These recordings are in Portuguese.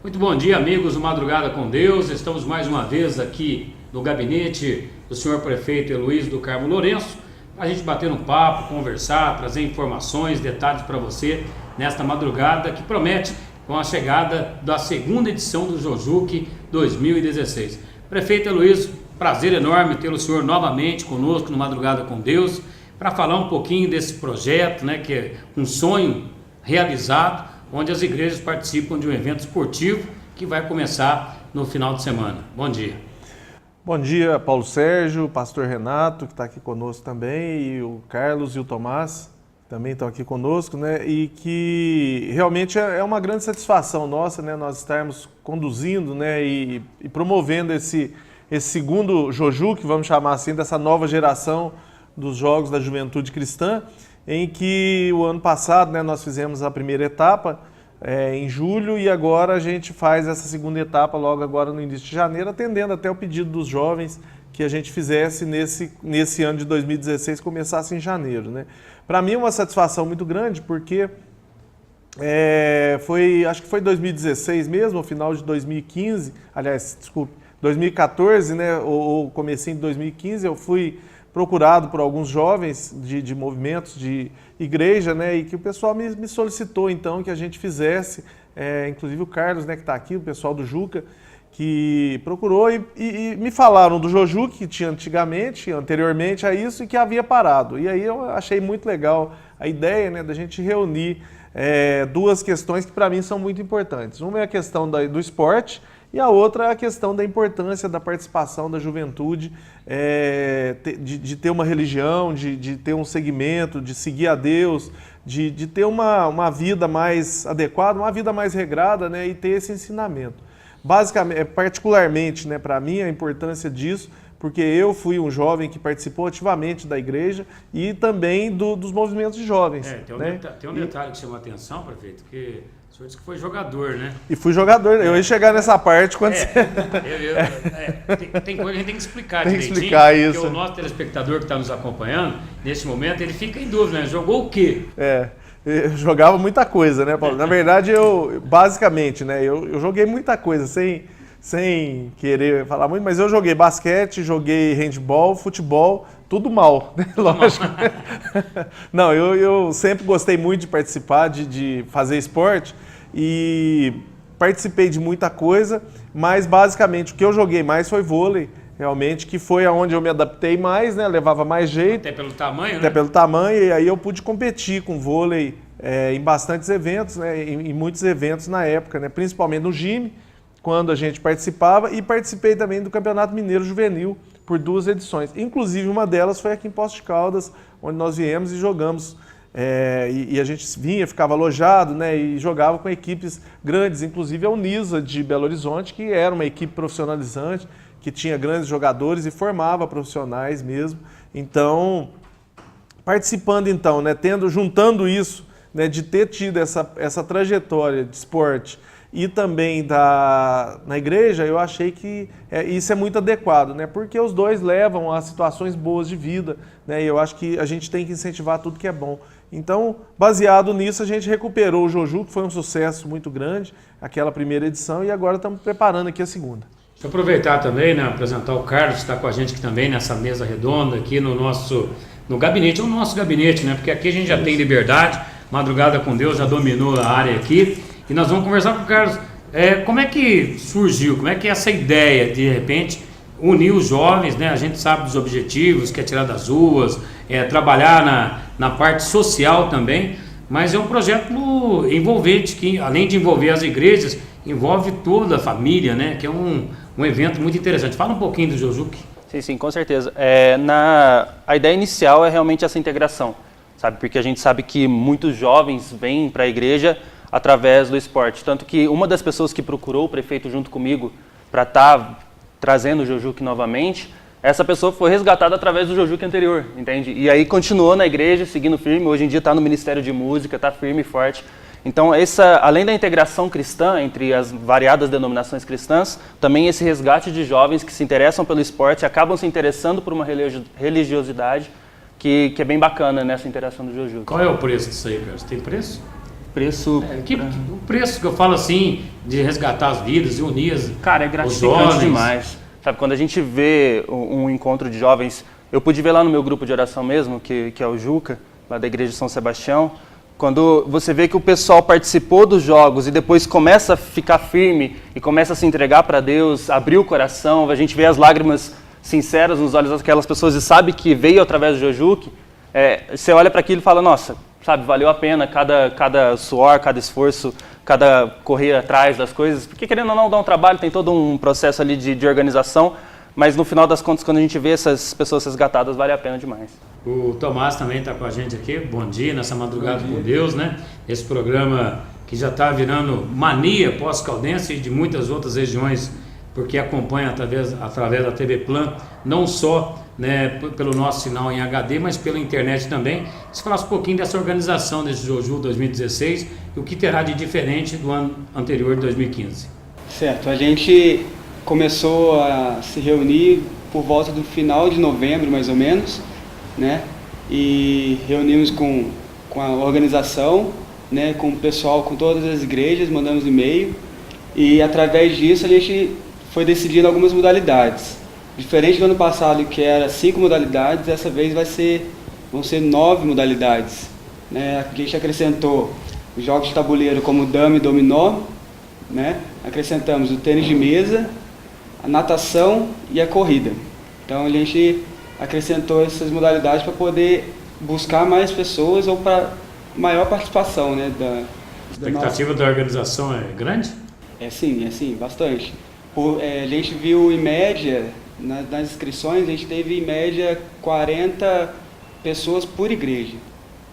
Muito bom dia, amigos do Madrugada com Deus. Estamos mais uma vez aqui no gabinete do senhor prefeito Heloísio do Carmo Lourenço, para a gente bater um papo, conversar, trazer informações, detalhes para você nesta madrugada que promete com a chegada da segunda edição do Jojuque 2016. Prefeito Heloísio, prazer enorme tê-lo senhor novamente conosco no Madrugada com Deus, para falar um pouquinho desse projeto, né, que é um sonho realizado, onde as igrejas participam de um evento esportivo que vai começar no final de semana. Bom dia. Bom dia, Paulo Sérgio, pastor Renato, que está aqui conosco também, e o Carlos e o Tomás também estão aqui conosco, né? E que realmente é uma grande satisfação nossa, né? Nós estarmos conduzindo, né? E promovendo esse segundo Jojuque, vamos chamar assim, dessa nova geração dos Jogos da Juventude Cristã, em que o ano passado, né, nós fizemos a primeira etapa em julho e agora a gente faz essa segunda etapa logo agora no início de janeiro, atendendo até o pedido dos jovens que a gente fizesse nesse ano de 2016, começasse em janeiro, né? Para mim é uma satisfação muito grande porque acho que foi 2016 mesmo, no final de 2015, aliás, desculpe, 2014, né, ou comecinho de 2015, eu fui procurado por alguns jovens de movimentos de igreja, né, e que o pessoal me solicitou, então, que a gente fizesse, inclusive o Carlos, né, que está aqui, o pessoal do Juca, que procurou e me falaram do Jojuque, que tinha anteriormente a isso, e que havia parado. E aí eu achei muito legal a ideia, né, da gente reunir duas questões que para mim são muito importantes. Uma é a questão do esporte, e a outra é a questão da importância da participação da juventude, de ter uma religião, de ter um segmento, de seguir a Deus, de ter uma vida mais adequada, uma vida mais regrada, né, e ter esse ensinamento. Basicamente, particularmente, né, para mim, a importância disso, porque eu fui um jovem que participou ativamente da igreja e também dos movimentos de jovens. Tem um detalhe que chama a atenção, prefeito, que o senhor disse que foi jogador, né? E fui jogador, eu ia chegar nessa parte quando tem coisa que a gente tem que explicar tem direitinho. Que explicar isso. Porque o nosso telespectador que está nos acompanhando, nesse momento, ele fica em dúvida, né? Jogou o quê? Eu jogava muita coisa, né, Paulo? Na verdade, basicamente, né, eu joguei muita coisa, sem querer falar muito, mas eu joguei basquete, joguei handball, futebol, tudo mal, né? Lógico. Não, eu sempre gostei muito de participar, de fazer esporte e participei de muita coisa, mas basicamente o que eu joguei mais foi vôlei, realmente, que foi aonde eu me adaptei mais, né? Levava mais jeito. Até pelo tamanho, né? Até pelo tamanho, e aí eu pude competir com vôlei em bastantes eventos, né? Em muitos eventos na época, né? Principalmente no GIME, quando a gente participava, e participei também do Campeonato Mineiro Juvenil por 2 edições. Inclusive, uma delas foi aqui em Poços de Caldas, onde nós viemos e jogamos. E a gente ficava alojado, né, e jogava com equipes grandes, inclusive a Unisa de Belo Horizonte, que era uma equipe profissionalizante, que tinha grandes jogadores e formava profissionais mesmo. Então, participando então, né, juntando isso, né, de ter tido essa trajetória de esporte e também na igreja, eu achei que isso é muito adequado, né, porque os dois levam a situações boas de vida, né, e eu acho que a gente tem que incentivar tudo que é bom. Então, baseado nisso, a gente recuperou o Jojuque, que foi um sucesso muito grande, aquela primeira edição, e agora estamos preparando aqui a segunda. Deixa eu aproveitar também, né, apresentar o Carlos, que está com a gente aqui também nessa mesa redonda, aqui no gabinete, é o nosso gabinete, né, porque aqui a gente já tem liberdade, Madrugada com Deus já dominou a área aqui, e nós vamos conversar com o Carlos. Como é que surgiu, como é que é essa ideia de repente unir os jovens, né? A gente sabe dos objetivos, que é tirar das ruas, trabalhar na parte social também, mas é um projeto envolvente, que além de envolver as igrejas, envolve toda a família, né? Que é um evento muito interessante. Fala um pouquinho do Jojuque. Sim, com certeza. A ideia inicial é realmente essa integração, sabe? Porque a gente sabe que muitos jovens vêm para a igreja através do esporte. Tanto que uma das pessoas que procurou o prefeito junto comigo para estar trazendo o Jojuque novamente, essa pessoa foi resgatada através do Jojuque anterior, entende? E aí continuou na igreja, seguindo firme, hoje em dia está no Ministério de Música, está firme e forte. Então, além da integração cristã entre as variadas denominações cristãs, também esse resgate de jovens que se interessam pelo esporte, acabam se interessando por uma religiosidade que é bem bacana nessa interação do Jojuque. Qual é o preço disso aí, Carlos? Tem preço? Preço... O preço que eu falo assim, de resgatar as vidas e unir Cara, é gratificante demais. Sabe, quando a gente vê um encontro de jovens, eu pude ver lá no meu grupo de oração mesmo, que é o Juca, lá da Igreja de São Sebastião, quando você vê que o pessoal participou dos jogos e depois começa a ficar firme e começa a se entregar para Deus, abrir o coração, a gente vê as lágrimas sinceras nos olhos daquelas pessoas e sabe que veio através do Jojuque, você olha para aquilo e fala, nossa, sabe, valeu a pena cada suor, cada esforço, cada correr atrás das coisas, porque querendo ou não dá um trabalho, tem todo um processo ali de organização, mas no final das contas, quando a gente vê essas pessoas resgatadas, vale a pena demais. O Tomás também está com a gente aqui, bom dia, nessa madrugada com Deus, né? Esse programa que já está virando mania pós-caldense e de muitas outras regiões, porque acompanha através da TV Plan, não só, né, pelo nosso sinal em HD, mas pela internet também. Se falasse um pouquinho dessa organização desse Joju 2016 e o que terá de diferente do ano anterior de 2015. Certo, a gente começou a se reunir por volta do final de novembro, mais ou menos, né? E reunimos com a organização, né, com o pessoal, com todas as igrejas, mandamos e-mail e através disso a gente foi decidindo algumas modalidades. Diferente do ano passado, que era 5 modalidades, dessa vez vão ser 9 modalidades, né? A gente acrescentou os jogos de tabuleiro como dama e dominó, né? Acrescentamos o tênis de mesa, a natação e a corrida. Então a gente acrescentou essas modalidades para poder buscar mais pessoas ou para maior participação, né? A expectativa da organização é grande? É sim, bastante. A gente viu em média, nas inscrições, a gente teve em média 40 pessoas por igreja.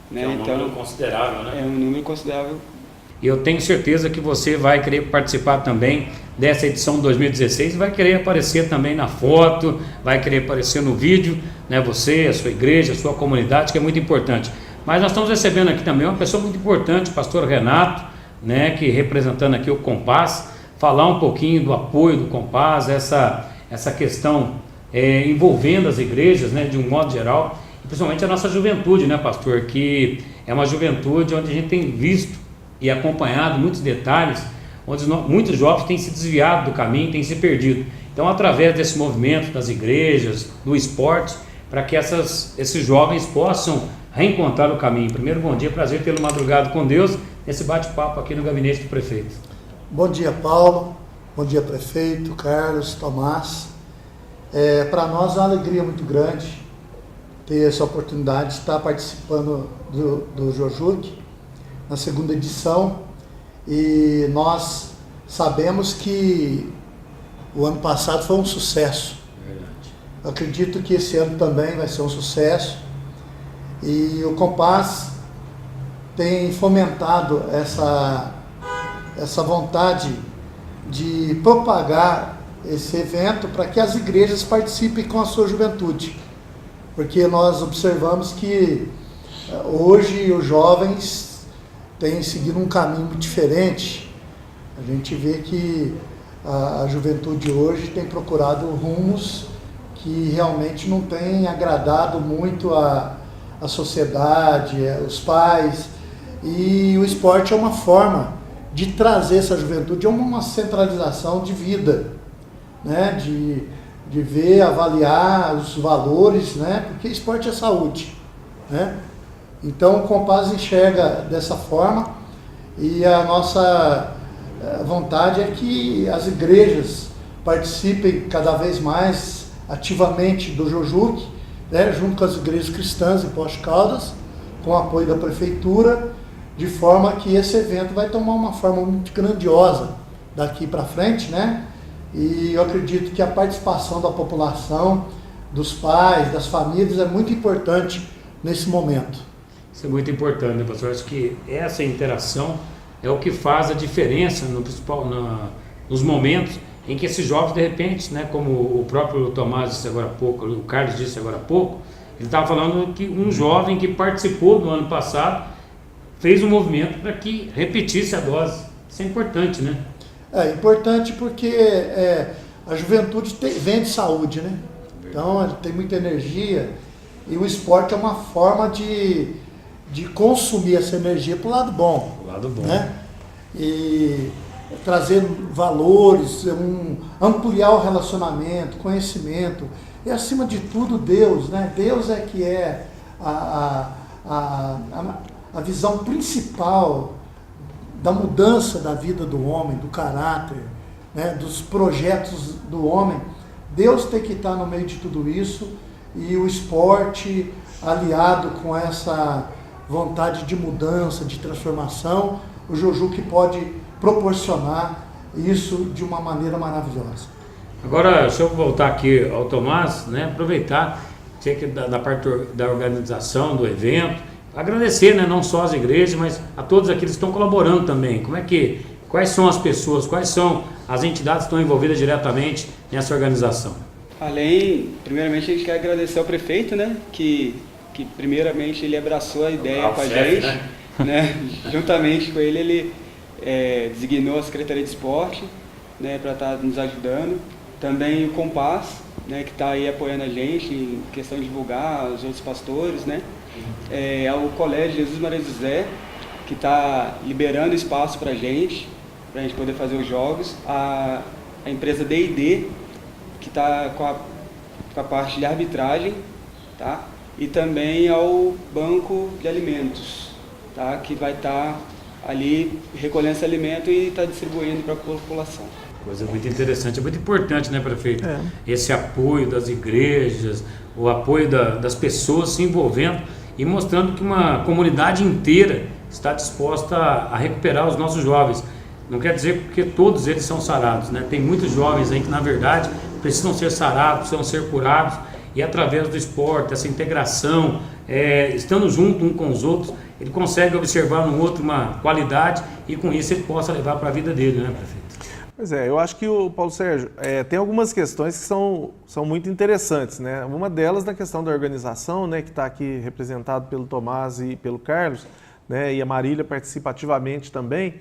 Né? É um número considerável, né? É um número considerável. E eu tenho certeza que você vai querer participar também dessa edição 2016, vai querer aparecer também na foto, vai querer aparecer no vídeo, né? Você, a sua igreja, a sua comunidade, que é muito importante. Mas nós estamos recebendo aqui também uma pessoa muito importante, o pastor Renato, né? Que representando aqui o Compass, falar um pouquinho do apoio do Compass, essa questão envolvendo as igrejas, né? De um modo geral, e principalmente a nossa juventude, né, pastor? Que é uma juventude onde a gente tem visto e acompanhado muitos detalhes, onde muitos jovens têm se desviado do caminho, têm se perdido. Então, através desse movimento das igrejas, do esporte, para que esses jovens possam reencontrar o caminho. Primeiro, bom dia, prazer tê-lo madrugado com Deus, nesse bate-papo aqui no gabinete do prefeito. Bom dia, Paulo, bom dia, prefeito, Carlos, Tomás. Para nós é uma alegria muito grande ter essa oportunidade de estar participando do Jojuque, na segunda edição, e nós sabemos que o ano passado foi um sucesso. Verdade. Eu acredito que esse ano também vai ser um sucesso, e o Compass tem fomentado essa vontade de propagar esse evento para que as igrejas participem com a sua juventude, porque nós observamos que hoje os jovens têm seguido um caminho diferente. A gente vê que a juventude hoje tem procurado rumos que realmente não têm agradado muito a sociedade, os pais, e o esporte é uma forma de trazer essa juventude a uma centralização de vida, né? de ver, avaliar os valores, né? Porque esporte é saúde, né? Então o Compass enxerga dessa forma, e a nossa vontade é que as igrejas participem cada vez mais ativamente do Jojuque, né? Junto com as igrejas cristãs em Poços de Caldas, com o apoio da prefeitura, de forma que esse evento vai tomar uma forma muito grandiosa daqui para frente, né? E eu acredito que a participação da população, dos pais, das famílias é muito importante nesse momento. Isso é muito importante, né, pastor? Acho que essa interação é o que faz a diferença nos momentos em que esses jovens, de repente, né, como o próprio Tomás disse agora há pouco, o Carlos disse agora há pouco, ele estava falando que um jovem que participou do ano passado fez um movimento para que repetisse a dose. Isso é importante, né? É importante porque a juventude vem de saúde, né? Então ele tem muita energia, e o esporte é uma forma de de consumir essa energia para o lado bom. O lado bom. Né? E trazer valores, ampliar o relacionamento, conhecimento. E, acima de tudo, Deus. Né? Deus é que é a visão principal da mudança da vida do homem, do caráter, né? Dos projetos do homem. Deus tem que estar no meio de tudo isso, e o esporte, aliado com essa vontade de mudança, de transformação, o Joju que pode proporcionar isso de uma maneira maravilhosa. Agora, deixa eu voltar aqui ao Tomás, né? Aproveitar da parte da organização do evento, agradecer, né? Não só as igrejas, mas a todos aqueles que estão colaborando também. Quais são as pessoas, quais são as entidades que estão envolvidas diretamente nessa organização? Primeiramente a gente quer agradecer ao prefeito, né? Que primeiramente ele abraçou a ideia com a gente, né? Juntamente com ele designou a Secretaria de Esporte, né? Para estar nos ajudando. Também o Compass, né? Que está aí apoiando a gente em questão de divulgar os outros pastores, né? O Colégio Jesus Maria José, que está liberando espaço para a gente poder fazer os jogos. A empresa D&D, que está com a parte de arbitragem, tá? E também ao Banco de Alimentos, tá? Que vai estar ali recolhendo esse alimento e está distribuindo para a população. Coisa muito interessante, é muito importante, né, prefeito? Esse apoio das igrejas, o apoio das pessoas se envolvendo e mostrando que uma comunidade inteira está disposta a recuperar os nossos jovens. Não quer dizer que todos eles são sarados, né? Tem muitos jovens aí que, na verdade, precisam ser sarados, precisam ser curados, e através do esporte, essa integração, estando junto um com os outros, ele consegue observar no outro uma qualidade e com isso ele possa levar para a vida dele, né, prefeito? Pois é, eu acho que o Paulo Sérgio tem algumas questões que são muito interessantes, né? Uma delas na questão da organização, né, que está aqui representado pelo Tomás e pelo Carlos, né, e a Marília participa ativamente também.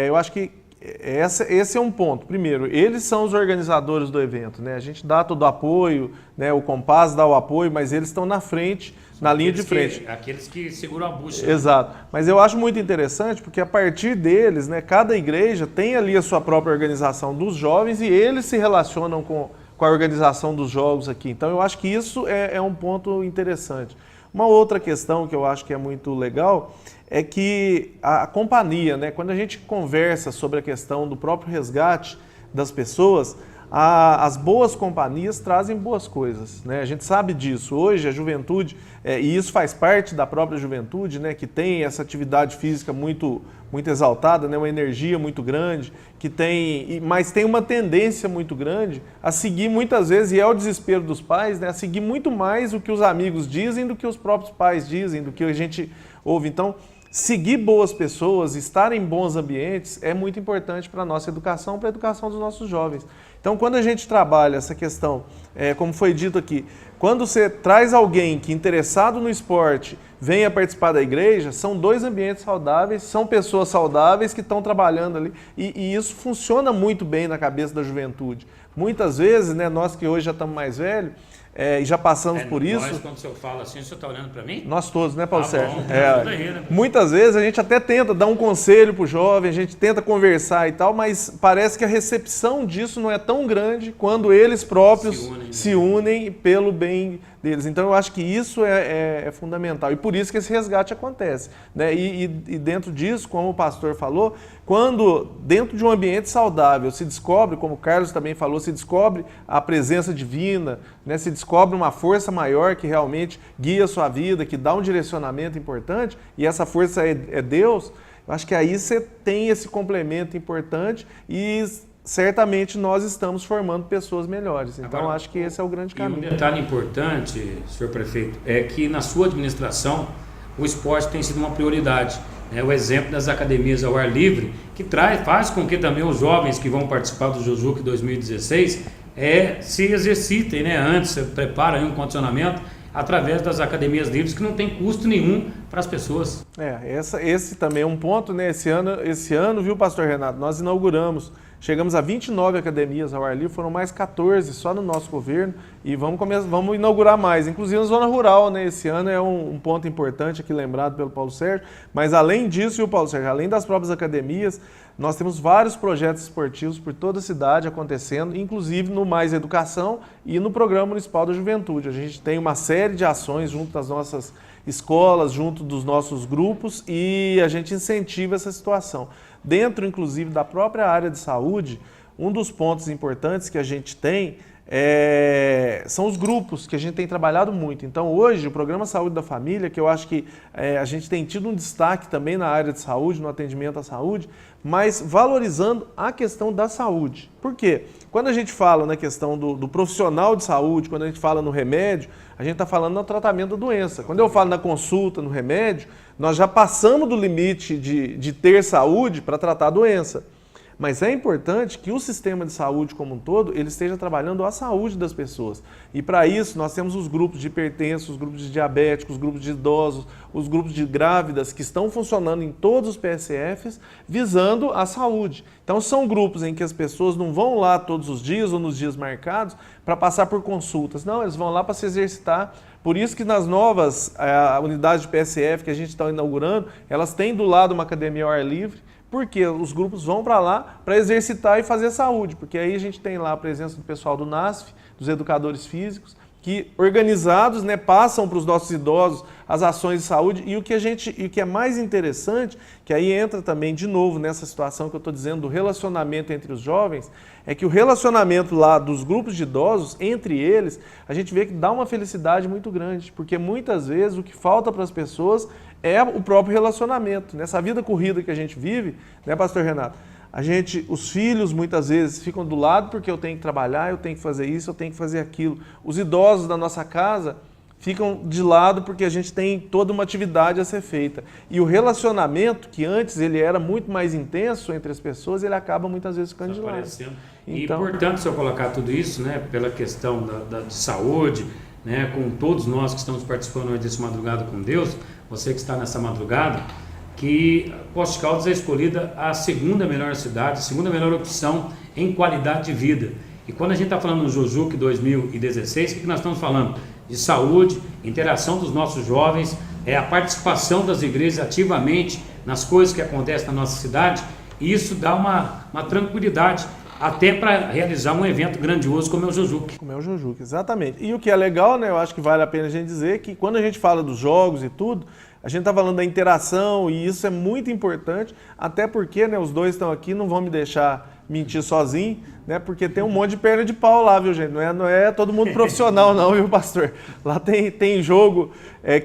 Eu acho que esse é um ponto. Primeiro, eles são os organizadores do evento, né? A gente dá todo o apoio, né? O Compass dá o apoio, mas eles estão na frente, na linha de frente. Aqueles que seguram a bucha. Exato. Mas eu acho muito interessante porque a partir deles, né, cada igreja tem ali a sua própria organização dos jovens e eles se relacionam com a organização dos jogos aqui. Então eu acho que isso é um ponto interessante. Uma outra questão que eu acho que é muito legal é que a companhia, né, quando a gente conversa sobre a questão do próprio resgate das pessoas, as boas companhias trazem boas coisas, né? A gente sabe disso. Hoje a juventude, e isso faz parte da própria juventude, né, que tem essa atividade física muito exaltada, né, uma energia muito grande, mas tem uma tendência muito grande a seguir muitas vezes, e é o desespero dos pais, né, a seguir muito mais o que os amigos dizem do que os próprios pais dizem, do que a gente ouve. Então, seguir boas pessoas, estar em bons ambientes é muito importante para a nossa educação, para a educação dos nossos jovens. Então, quando a gente trabalha essa questão, como foi dito aqui, quando você traz alguém que interessado no esporte venha participar da igreja, são dois ambientes saudáveis, são pessoas saudáveis que estão trabalhando ali e isso funciona muito bem na cabeça da juventude. Muitas vezes, né, nós que hoje já estamos mais velhos, e já passamos por isso. Nós, quando o senhor fala assim, o senhor está olhando para mim? Nós todos, né, Paulo Sérgio? Bom, né? Muitas vezes a gente até tenta dar um conselho para o jovem, a gente tenta conversar e tal, mas parece que a recepção disso não é tão grande quando eles próprios se unem pelo bem deles. Então eu acho que isso é fundamental e por isso que esse resgate acontece, né? E dentro disso, como o pastor falou, quando dentro de um ambiente saudável se descobre, como o Carlos também falou, se descobre a presença divina, né? Se descobre uma força maior que realmente guia a sua vida, que dá um direcionamento importante, e essa força é Deus, eu acho que aí você tem esse complemento importante e certamente nós estamos formando pessoas melhores. Então, agora, acho que esse é o grande caminho. E um detalhe importante, senhor prefeito, é que na sua administração o esporte tem sido uma prioridade. O exemplo das academias ao ar livre, que faz com que também os jovens que vão participar do Jujuque 2016 se exercitem, né? Antes, preparem um condicionamento através das academias livres, que não tem custo nenhum para as pessoas. Esse também é um ponto, né? Esse ano, viu, pastor Renato, nós inauguramos chegamos a 29 academias ao ar livre, foram mais 14 só no nosso governo e vamos inaugurar mais, inclusive na zona rural, né? Esse ano é um ponto importante aqui lembrado pelo Paulo Sérgio, mas além disso, viu, Paulo Sérgio, além das próprias academias, nós temos vários projetos esportivos por toda a cidade acontecendo, inclusive no Mais Educação e no Programa Municipal da Juventude. A gente tem uma série de ações junto das nossas escolas, junto dos nossos grupos e a gente incentiva essa situação. Dentro, inclusive, da própria área de saúde, um dos pontos importantes que a gente tem são os grupos, que a gente tem trabalhado muito. Então, hoje, o Programa Saúde da Família, que eu acho que a gente tem tido um destaque também na área de saúde, no atendimento à saúde, mas valorizando a questão da saúde. Por quê? Quando a gente fala na questão do profissional de saúde, quando a gente fala no remédio, a gente está falando no tratamento da doença. Quando eu falo na consulta, no remédio, nós já passamos do limite de ter saúde para tratar a doença. Mas é importante que o sistema de saúde como um todo, ele esteja trabalhando a saúde das pessoas. E para isso nós temos os grupos de hipertensos, os grupos de diabéticos, os grupos de idosos, os grupos de grávidas que estão funcionando em todos os PSFs visando a saúde. Então são grupos em que as pessoas não vão lá todos os dias ou nos dias marcados para passar por consultas. Não, eles vão lá para se exercitar. Por isso que nas novas unidades de PSF que a gente está inaugurando, elas têm do lado uma academia ao ar livre, porque os grupos vão para lá para exercitar e fazer saúde, porque aí a gente tem lá a presença do pessoal do NASF, dos educadores físicos, que organizados, né, passam para os nossos idosos as ações de saúde e o que é mais interessante, que aí entra também de novo nessa situação que eu estou dizendo do relacionamento entre os jovens, é que o relacionamento lá dos grupos de idosos, entre eles, a gente vê que dá uma felicidade muito grande, porque muitas vezes o que falta para as pessoas é o próprio relacionamento. Nessa vida corrida que a gente vive, né, pastor Renato? Os filhos muitas vezes ficam do lado porque eu tenho que trabalhar, eu tenho que fazer isso, eu tenho que fazer aquilo. Os idosos da nossa casa ficam de lado porque a gente tem toda uma atividade a ser feita. E o relacionamento, que antes ele era muito mais intenso entre as pessoas, ele acaba muitas vezes ficando de lado. E importante se eu colocar tudo isso, né, pela questão de saúde, né, com todos nós que estamos participando hoje desse Madrugada com Deus, você que está nessa madrugada, que Poços de Caldas é escolhida a segunda melhor cidade, a segunda melhor opção em qualidade de vida. E quando a gente está falando no Jujuque 2016, o que nós estamos falando? De saúde, interação dos nossos jovens, a participação das igrejas ativamente nas coisas que acontecem na nossa cidade, e isso dá uma tranquilidade, até para realizar um evento grandioso como é o Jujuque. Como é o Jujuque, exatamente. E o que é legal, né, eu acho que vale a pena a gente dizer que quando a gente fala dos jogos e tudo, a gente está falando da interação e isso é muito importante, até porque, né, os dois estão aqui, não vão me deixar mentir sozinho, né, porque tem um monte de perna de pau lá, viu, gente? Não é todo mundo profissional não, viu, pastor? Lá tem jogo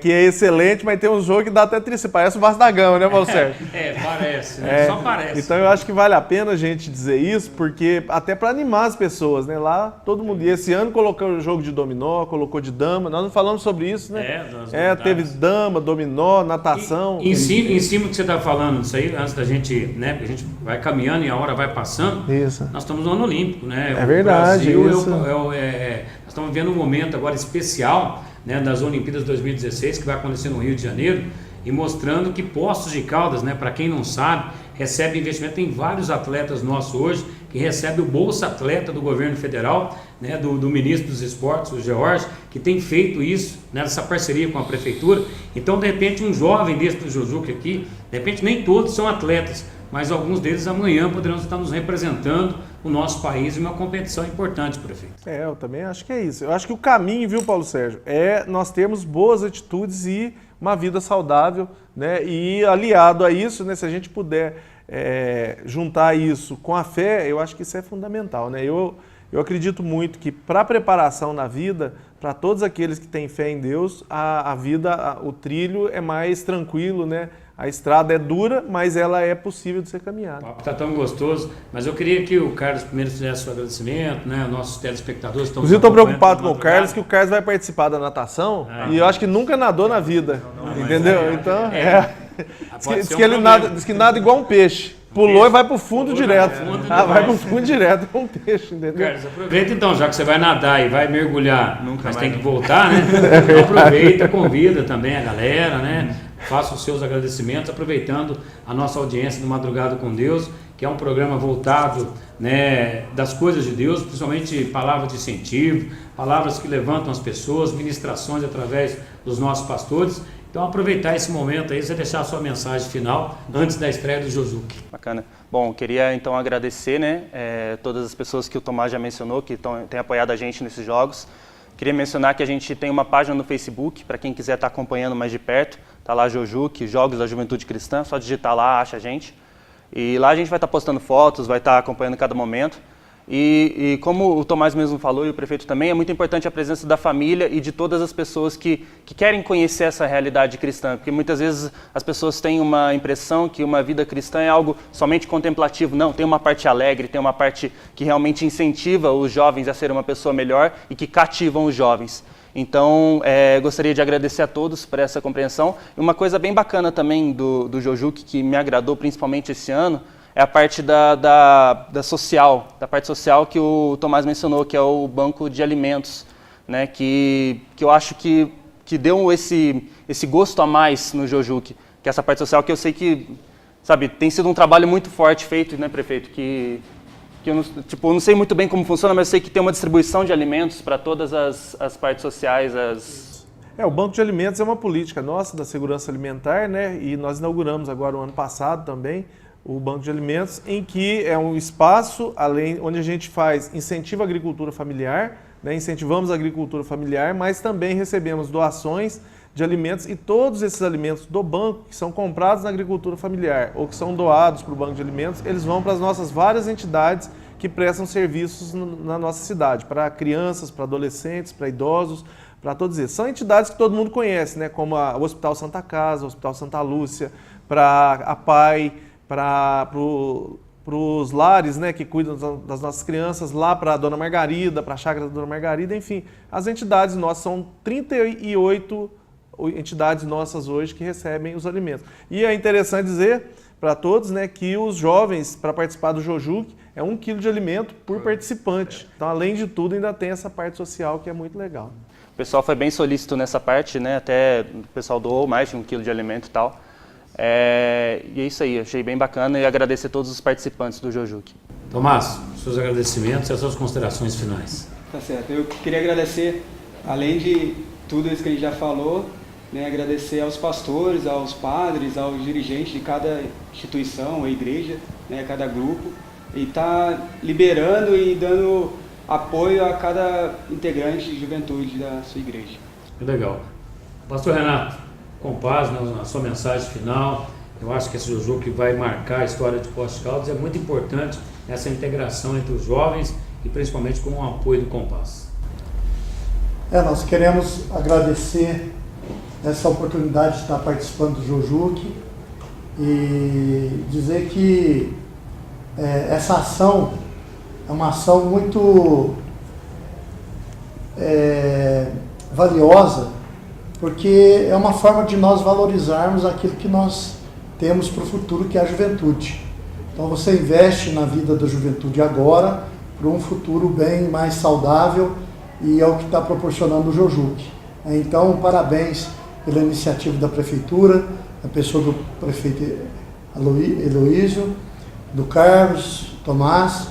que é excelente, mas tem um jogo que dá até tristeza, parece o Vasco da Gama, né, Paulo Sérgio? Parece, né? Só parece. Então eu acho que vale a pena a gente dizer isso, porque até para animar as pessoas, né, lá todo mundo, e esse ano colocou o jogo de dominó, colocou de dama, nós não falamos sobre isso, né? Teve dama, dominó, natação. Em cima que você está falando disso aí, antes da gente, né, porque a gente vai caminhando e a hora vai passando, isso. Nós estamos no ano olímpico, né? É verdade. O Brasil nós estamos vivendo um momento agora especial, né, das Olimpíadas 2016, que vai acontecer no Rio de Janeiro, e mostrando que Poços de Caldas, né, para quem não sabe, recebe investimento. Tem vários atletas nossos hoje que recebem o Bolsa Atleta do governo federal, né, do ministro dos esportes, o George, que tem feito isso, né, nessa parceria com a prefeitura. Então, de repente, um jovem desse do Jujuque aqui, de repente nem todos são atletas, mas alguns deles amanhã poderão estar nos representando o nosso país em uma competição importante, prefeito. Eu também acho que é isso. Eu acho que o caminho, viu, Paulo Sérgio, é nós termos boas atitudes e uma vida saudável, né? E aliado a isso, né, se a gente puder juntar isso com a fé, eu acho que isso é fundamental, né? Eu acredito muito que para a preparação na vida, para todos aqueles que têm fé em Deus, a vida, o trilho é mais tranquilo, né? A estrada é dura, mas ela é possível de ser caminhada. O papo está tão gostoso, mas eu queria que o Carlos primeiro fizesse o agradecimento, né? Nossos telespectadores estão... Inclusive, estou preocupado com o Carlos, que o Carlos vai participar da natação e eu acho que nunca nadou na vida, entendeu? Então, diz que nada igual um peixe. Pulou e vai para o fundo direto. Vai para o fundo direto com um peixe, entendeu? Carlos, aproveita então, já que você vai nadar e vai mergulhar, mas tem que voltar, né? Então aproveita, convida também a galera, né? Faça os seus agradecimentos, aproveitando a nossa audiência do Madrugada com Deus. que é um programa voltado, né, das coisas de Deus, principalmente palavras de incentivo, palavras que levantam as pessoas, ministrações através dos nossos pastores. Então aproveitar esse momento aí, você deixar a sua mensagem final antes da estreia do Jojuque. Bacana. Bom, queria então agradecer, né, todas as pessoas que o Tomás já mencionou, que têm apoiado a gente nesses jogos. Queria mencionar que a gente tem uma página no Facebook, para quem quiser estar acompanhando mais de perto. Está lá Jojuque, Jogos da Juventude Cristã, só digitar lá, acha a gente. E lá a gente vai estar postando fotos, vai estar acompanhando cada momento. E como o Tomás mesmo falou e o prefeito também, é muito importante a presença da família e de todas as pessoas que querem conhecer essa realidade cristã. Porque muitas vezes as pessoas têm uma impressão que uma vida cristã é algo somente contemplativo. Não, tem uma parte alegre, tem uma parte que realmente incentiva os jovens a ser uma pessoa melhor e que cativam os jovens. Então, gostaria de agradecer a todos por essa compreensão. E uma coisa bem bacana também do Jojuque, que me agradou principalmente esse ano, é a parte da parte social que o Tomás mencionou, que é o banco de alimentos, né, que eu acho que deu esse gosto a mais no Jojuque, que é essa parte social que eu sei que, sabe, tem sido um trabalho muito forte feito, né, prefeito, que eu não sei muito bem como funciona, mas eu sei que tem uma distribuição de alimentos para todas as partes sociais. O Banco de Alimentos é uma política nossa da segurança alimentar, né? E nós inauguramos agora o ano passado também o Banco de Alimentos, em que é um espaço onde a gente incentiva a agricultura familiar, né? Incentivamos a agricultura familiar, mas também recebemos doações de alimentos e todos esses alimentos do banco que são comprados na agricultura familiar ou que são doados para o Banco de Alimentos, eles vão para as nossas várias entidades que prestam serviços na nossa cidade, para crianças, para adolescentes, para idosos, para todos eles. São entidades que todo mundo conhece, né? Como o Hospital Santa Casa, o Hospital Santa Lúcia, para a PAI, para os lares, né, que cuidam das nossas crianças, lá para a Dona Margarida, para a Chácara da Dona Margarida, enfim. As entidades nossas são 38 entidades nossas hoje que recebem os alimentos. E é interessante dizer para todos, né, que os jovens, para participar do Jojuque, é 1 quilo de alimento por participante. Então, além de tudo, ainda tem essa parte social que é muito legal. O pessoal foi bem solícito nessa parte, né? Até o pessoal doou mais de 1 quilo de alimento e tal. E é isso aí, achei bem bacana e agradecer a todos os participantes do Jojuque. Tomás, seus agradecimentos e as suas considerações finais. Tá certo. Eu queria agradecer, além de tudo isso que a gente já falou, né, agradecer aos pastores, aos padres, aos dirigentes de cada instituição, a igreja, né, cada grupo, e estar liberando e dando apoio a cada integrante de juventude da sua igreja. Que legal. Pastor Renato, com paz na sua mensagem final, eu acho que esse Jojuque vai marcar a história de Poços de Caldas, é muito importante essa integração entre os jovens e principalmente com o apoio do Compás. Nós queremos agradecer essa oportunidade de estar participando do Jojuque e dizer que essa ação é uma ação muito valiosa, porque é uma forma de nós valorizarmos aquilo que nós temos para o futuro, que é a juventude. Então você investe na vida da juventude agora para um futuro bem mais saudável, e é o que está proporcionando o Jojuque. Então, parabéns pela iniciativa da Prefeitura, a pessoa do prefeito Heloísio, do Carlos, Tomás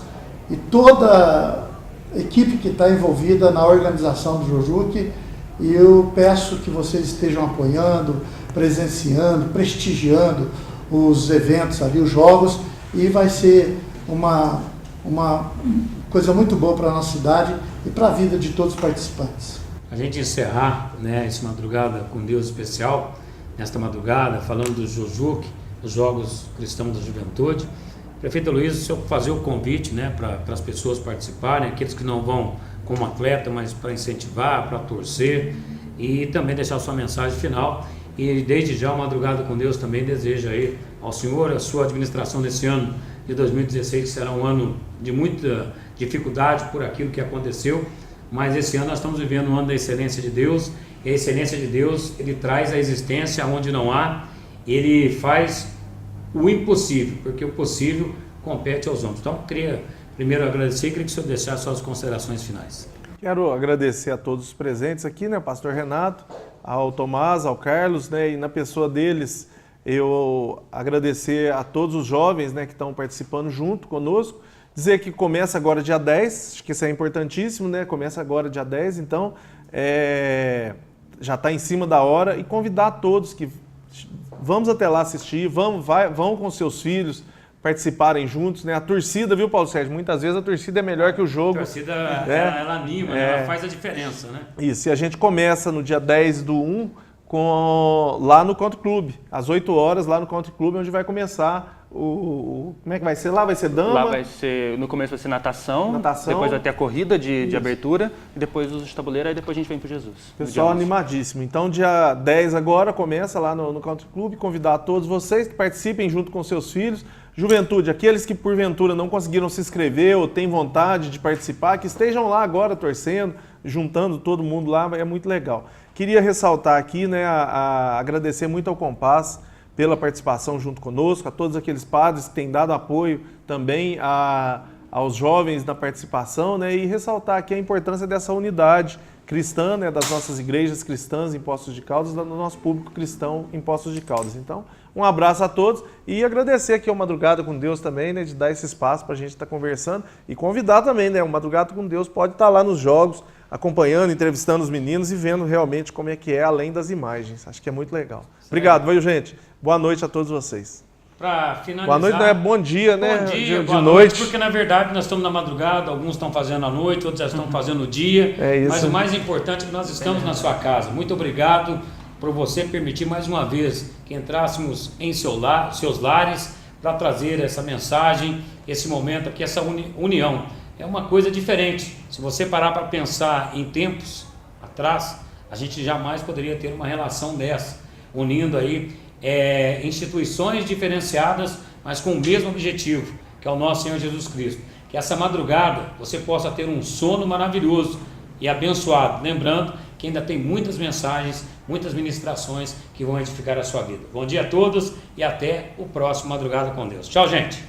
e toda a equipe que está envolvida na organização do Jojuque. E eu peço que vocês estejam apoiando, presenciando, prestigiando os eventos ali, os jogos, e vai ser uma coisa muito boa para a nossa cidade e para a vida de todos os participantes. A gente encerrar, né, essa madrugada com Deus especial, nesta madrugada, falando do Jojuque, os Jogos Cristãos da Juventude. Prefeito Luiz, o senhor fazer o convite, né, para as pessoas participarem, aqueles que não vão como atleta, mas para incentivar, para torcer, e também deixar sua mensagem final. E desde já, a Madrugada com Deus também deseja aí ao senhor, a sua administração nesse ano de 2016, que será um ano de muita dificuldade por aquilo que aconteceu, mas esse ano nós estamos vivendo um ano da excelência de Deus, e a excelência de Deus, ele traz a existência onde não há, ele faz o impossível, porque o possível compete aos homens. Então, eu queria primeiro agradecer e queria que o senhor deixasse suas considerações finais. Quero agradecer a todos os presentes aqui, né, Pastor Renato, ao Tomás, ao Carlos, né, e na pessoa deles, eu agradecer a todos os jovens, né, que estão participando junto conosco, dizer que começa agora dia 10, acho que isso é importantíssimo, né? Começa agora dia 10, então já está em cima da hora, e convidar todos que vamos até lá assistir, vão com seus filhos participarem juntos, né? A torcida, viu, Paulo Sérgio? Muitas vezes a torcida é melhor que o jogo. A torcida, ela anima, né? Ela faz a diferença, né? Isso, e a gente começa no dia 10/1 lá no Country Club, às 8 horas, lá no Country Club, onde vai começar como é que vai ser lá? Vai ser dama? Lá vai ser, no começo vai ser natação, depois vai ter a corrida de abertura, e depois os de tabuleiro, aí depois a gente vem pro Jesus. Pessoal animadíssimo. Então, dia 10 agora, começa lá no Country Club, convidar todos vocês que participem junto com seus filhos. Juventude, aqueles que porventura não conseguiram se inscrever ou têm vontade de participar, que estejam lá agora torcendo, juntando todo mundo lá, é muito legal. Queria ressaltar aqui, né, agradecer muito ao Compass pela participação junto conosco, a todos aqueles padres que têm dado apoio também aos jovens na participação, né, e ressaltar aqui a importância dessa unidade cristã, né, das nossas igrejas cristãs em Poços de Caldas, do nosso público cristão em Poços de Caldas. Então, um abraço a todos e agradecer aqui ao Madrugada com Deus também, né, de dar esse espaço para a gente estar conversando e convidar também, né, o Madrugada com Deus pode estar lá nos jogos, acompanhando, entrevistando os meninos e vendo realmente como é que é, além das imagens. Acho que é muito legal. Obrigado, viu, gente? Boa noite a todos vocês. Para finalizar... Boa noite não é bom dia, né? Bom dia, de boa noite. Porque na verdade nós estamos na madrugada, alguns estão fazendo à noite, outros já estão fazendo o dia. É isso. Mas o mais importante é que nós estamos na sua casa. Muito obrigado por você permitir mais uma vez que entrássemos em seus lares para trazer essa mensagem, esse momento aqui, essa união. É uma coisa diferente. Se você parar para pensar em tempos atrás, a gente jamais poderia ter uma relação dessa, unindo aí instituições diferenciadas, mas com o mesmo objetivo, que é o nosso Senhor Jesus Cristo. Que essa madrugada você possa ter um sono maravilhoso e abençoado. Lembrando que ainda tem muitas mensagens, muitas ministrações que vão edificar a sua vida. Bom dia a todos e até o próximo Madrugada com Deus. Tchau, gente!